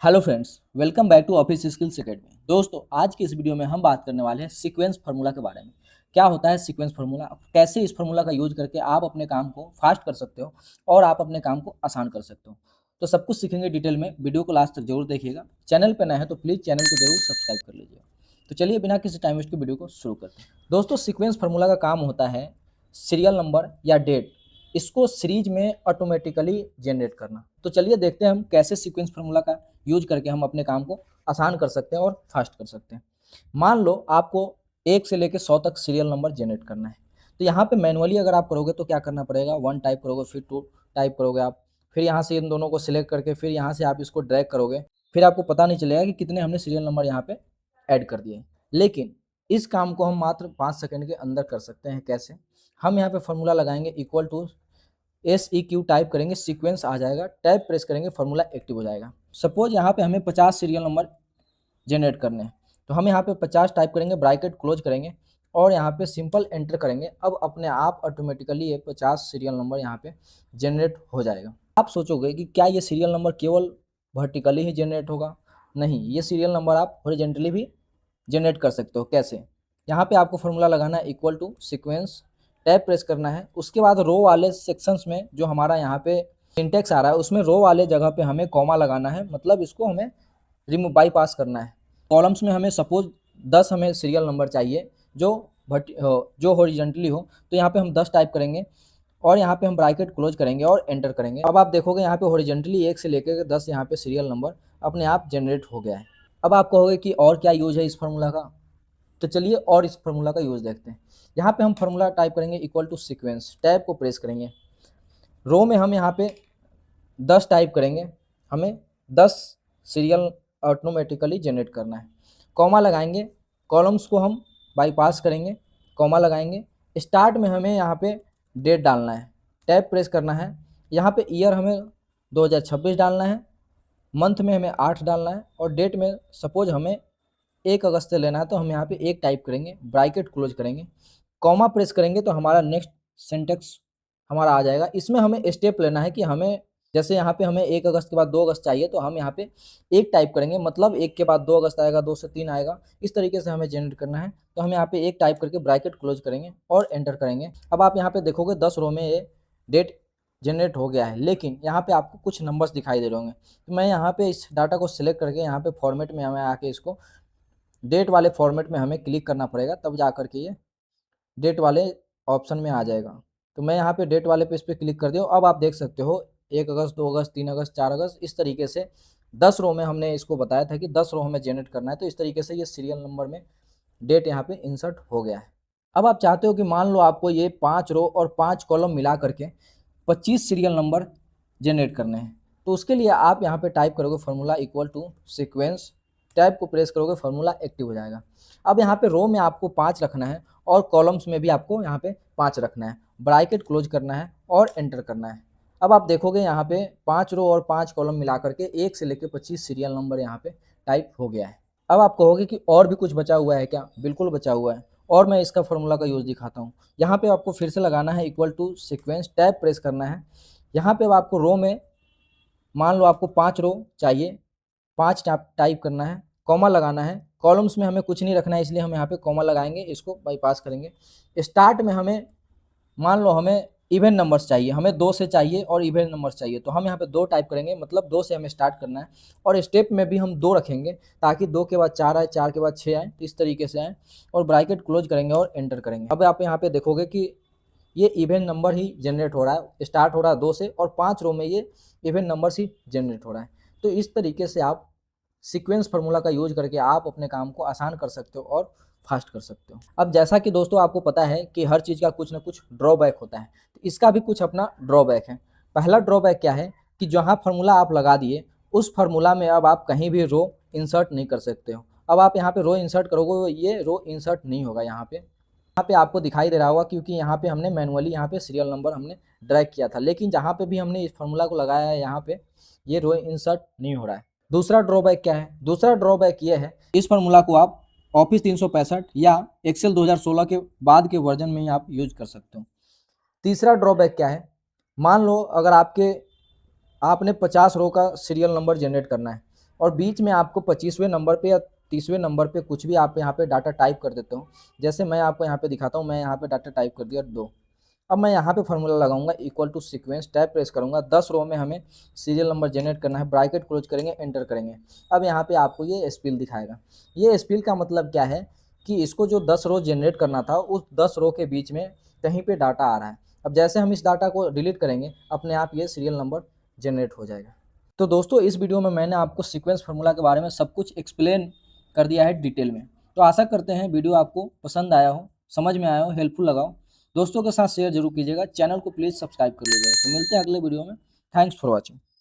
Hello friends, welcome back to office skills academy. दोस्तों, आज की इस वीडियो में हम बात करने वाले हैं सीक्वेंस फार्मूला के बारे में। क्या होता है सीक्वेंस फार्मूला, कैसे इस फार्मूला का यूज करके आप अपने काम को फास्ट कर सकते हो और आप अपने काम को आसान कर सकते हो। तो सब कुछ सीखेंगे डिटेल में। वीडियो को लास्ट तक जरूर देखिएगा। चैनल पर नए हैं तो प्लीज़ चैनल को जरूर सब्सक्राइब कर लीजिए। तो चलिए बिना किसी टाइम वेस्ट के वीडियो को शुरू करते हैं। दोस्तों, सीक्वेंस फार्मूला का काम होता है सीरियल नंबर या डेट, इसको सीरीज में ऑटोमेटिकली जनरेट करना। तो चलिए देखते हैं हम कैसे सीक्वेंस फार्मूला का यूज करके हम अपने काम को आसान कर सकते हैं और फास्ट कर सकते हैं। मान लो आपको 1 से लेकर 100 तक सीरियल नंबर जनरेट करना है। तो यहाँ पे मैनुअली अगर आप करोगे तो क्या करना पड़ेगा, 1 टाइप करोगे, फिर 2 टाइप करोगे आप, फिर यहाँ से इन दोनों को सिलेक्ट करके फिर यहाँ से आप इसको ड्रैग करोगे, फिर आपको पता नहीं चलेगा कि कितने हमने सीरियल नंबर यहाँ पे ऐड कर दिए। लेकिन इस काम को हम मात्र 5 सेकंड के अंदर कर सकते हैं। कैसे? हम यहाँ पे फॉर्मूला लगाएंगे, इक्वल टू SEQ टाइप करेंगे, सीक्वेंस आ जाएगा, टैब प्रेस करेंगे, फार्मूला एक्टिव हो जाएगा। सपोज यहाँ पे हमें 50 सीरियल नंबर जनरेट करने हैं, तो हम यहाँ पे 50 टाइप करेंगे, ब्रैकेट क्लोज करेंगे और यहाँ पे सिंपल एंटर करेंगे। अब अपने आप ऑटोमेटिकली ये 50 सीरियल नंबर यहाँ पे जनरेट हो जाएगा। आप सोचोगे कि क्या ये सीरियल नंबर केवल वर्टिकली ही जनरेट होगा? नहीं, ये सीरियल नंबर आप हॉरिजॉन्टली भी जनरेट कर सकते हो। कैसे? यहाँ पे आपको फॉर्मूला लगाना है, equal to sequence, tab press करना है। उसके बाद रो वाले सेक्शंस में जो हमारा यहाँ पे सिंटेक्स आ रहा है उसमें रो वाले जगह पे हमें कॉमा लगाना है, मतलब इसको हमें रिमूव बाईपास करना है। कॉलम्स में हमें सपोज 10 हमें सीरियल नंबर चाहिए जो हॉरिजॉन्टली हो, तो यहाँ पे हम 10 टाइप करेंगे और यहाँ पे हम ब्रैकेट क्लोज करेंगे और एंटर करेंगे। अब आप देखोगे यहाँ पे हॉरिजॉन्टली 1 से लेकर 10 यहाँ पे सीरियल नंबर अपने आप जनरेट हो गया है। अब आप कहोगे कि और क्या यूज है इस फार्मूला का, तो चलिए और इस फार्मूला का यूज देखते हैं। यहाँ पे हम फार्मूला टाइप करेंगे, इक्वल टू सीक्वेंस, टैब को प्रेस करेंगे। रो में हम यहाँ पे 10 टाइप करेंगे, हमें 10 सीरियल ऑटोमेटिकली जनरेट करना है। कॉमा लगाएंगे, कॉलम्स को हम बाईपास करेंगे, कॉमा लगाएंगे। स्टार्ट में हमें यहाँ पे डेट डालना है, टैब प्रेस करना है। यहाँ पे ईयर हमें 2026 डालना है, मंथ में हमें 8 डालना है और डेट में सपोज हमें 1 अगस्त से लेना है, तो हम यहाँ पे 1 टाइप करेंगे, ब्रैकेट क्लोज करेंगे, कॉमा प्रेस करेंगे तो हमारा नेक्स्ट सिंटेक्स हमारा आ जाएगा। इसमें हमें स्टेप लेना है कि हमें जैसे यहाँ पे हमें 1 अगस्त के बाद 2 अगस्त चाहिए, तो हम यहाँ पे 1 टाइप करेंगे, मतलब 1 के बाद 2 अगस्त आएगा, 2 से 3 आएगा। इस तरीके से हमें जनरेट करना है। तो हम यहाँ पे 1 टाइप करके ब्रैकेट क्लोज करेंगे और एंटर करेंगे। अब आप यहाँ पे देखोगे 10 रो में ये डेट जनरेट हो गया है, लेकिन यहाँ पे आपको कुछ नंबर्स दिखाई दे रहे होंगे। तो मैं यहाँ पे इस डाटा को सिलेक्ट करके यहाँ पे फॉर्मेट में हमें आके इसको डेट वाले फॉर्मेट में हमें क्लिक करना पड़ेगा, तब जा कर के ये डेट वाले ऑप्शन में आ जाएगा। तो मैं यहाँ पे डेट वाले पे इस पर क्लिक कर दिया। अब आप देख सकते हो 1 अगस्त, 2 अगस्त, 3 अगस्त, 4 अगस्त, इस तरीके से 10 रो में हमने इसको बताया था कि 10 रो हमें जनरेट करना है। तो इस तरीके से ये सीरियल नंबर में डेट यहाँ पे इंसर्ट हो गया है। अब आप चाहते हो कि मान लो आपको ये 5 रो और 5 कॉलम मिला करके 25 सीरियल नंबर जनरेट करने हैं, तो उसके लिए आप यहाँ पे टाइप करोगे formula, equal to sequence, tab को प्रेस करोगे, फार्मूला एक्टिव हो जाएगा। अब यहाँ पे रो में आपको 5 रखना है और कॉलम्स में भी आपको यहाँ पे 5 रखना है, ब्रैकेट क्लोज करना है और एंटर करना है। अब आप देखोगे यहाँ पे 5 रो और 5 कॉलम मिला करके 1 से लेकर 25 सीरियल नंबर यहाँ पे टाइप हो गया है। अब आप कहोगे कि और भी कुछ बचा हुआ है क्या? बिल्कुल बचा हुआ है, और मैं इसका फार्मूला का यूज दिखाता हूँ। यहाँ पे आपको फिर से लगाना है, equal to sequence, tab press करना है। यहाँ पे आपको रो में मान लो आपको 5 रो चाहिए, 5 टाइप करना है, कॉमा लगाना है। कॉलम्स में हमें कुछ नहीं रखना है, इसलिए हम यहाँ पे कॉमा लगाएंगे, इसको बाईपास करेंगे। स्टार्ट में हमें मान लो हमें इवन नंबर्स चाहिए, हमें 2 से चाहिए और इवन नंबर्स चाहिए, तो हम यहाँ पे 2 टाइप करेंगे, मतलब 2 से हमें स्टार्ट करना है। और स्टेप में भी हम 2 रखेंगे ताकि 2 के बाद 4 आए, 4 के बाद 6 आए, तो इस तरीके से आए। और ब्रैकेट क्लोज करेंगे और एंटर करेंगे। अब आप यहाँ पे देखोगे कि ये इवन नंबर ही जनरेट हो रहा है, स्टार्ट हो रहा है 2 से और 5 रो में ये इवन नंबर्स ही जनरेट हो रहा है। तो इस तरीके से आप सीक्वेंस फार्मूला का यूज करके आप अपने काम को आसान कर सकते हो और फास्ट कर सकते हो। अब जैसा कि दोस्तों आपको पता है कि हर चीज़ का कुछ ना कुछ ड्रॉबैक होता है, तो इसका भी कुछ अपना ड्रॉबैक है। पहला ड्रॉबैक क्या है कि जहाँ फार्मूला आप लगा दिए उस फार्मूला में अब आप कहीं भी रो इंसर्ट नहीं कर सकते हो। अब आप यहाँ पे रो इंसर्ट करोगे, ये रो इंसर्ट नहीं होगा। यहाँ पे आपको दिखाई दे रहा होगा क्योंकि यहाँ पे हमने मैनुअली यहाँ पे सीरियल नंबर हमने ड्रैग किया था, लेकिन जहाँ पे भी हमने इस फार्मूला को लगाया है यहाँ पे ये रो इंसर्ट नहीं हो रहा है। दूसरा ड्रॉबैक क्या है? दूसरा ड्रॉबैक ये है, इस फार्मूला को आप ऑफिस 365 या एक्सेल 2016 के बाद के वर्जन में ही आप यूज कर सकते हो। तीसरा ड्रॉबैक क्या है? मान लो अगर आपने 50 रो का सीरियल नंबर जनरेट करना है, और बीच में आपको 25वें नंबर पे या 30वें नंबर पे कुछ भी आप यहाँ पे डाटा टाइप कर देते हो। जैसे मैं आपको यहाँ पे दिखाता हूँ, मैं यहाँ पे डाटा टाइप कर दिया 2। अब मैं यहाँ पे फार्मूला लगाऊंगा equal to sequence, tab press करूंगा, 10 रो में हमें सीरियल नंबर जनरेट करना है, ब्रैकेट क्लोज करेंगे, एंटर करेंगे। अब यहाँ पे आपको ये स्पिल दिखाएगा। ये स्पिल का मतलब क्या है कि इसको जो 10 रो जनरेट करना था उस 10 रो के बीच में कहीं पे डाटा आ रहा है। अब जैसे हम इस डाटा को डिलीट करेंगे अपने आप ये सीरियल नंबर जनरेट हो जाएगा। तो दोस्तों इस वीडियो में मैंने आपको सीक्वेंस फार्मूला के बारे में सब कुछ एक्सप्लेन कर दिया है डिटेल में। तो आशा करते हैं वीडियो आपको पसंद आया हो, समझ में आया हो, हेल्पफुल लगा हो। दोस्तों के साथ शेयर जरूर कीजिएगा, चैनल को प्लीज़ सब्सक्राइब कर लीजिएगा। तो मिलते हैं अगले वीडियो में। Thanks for watching.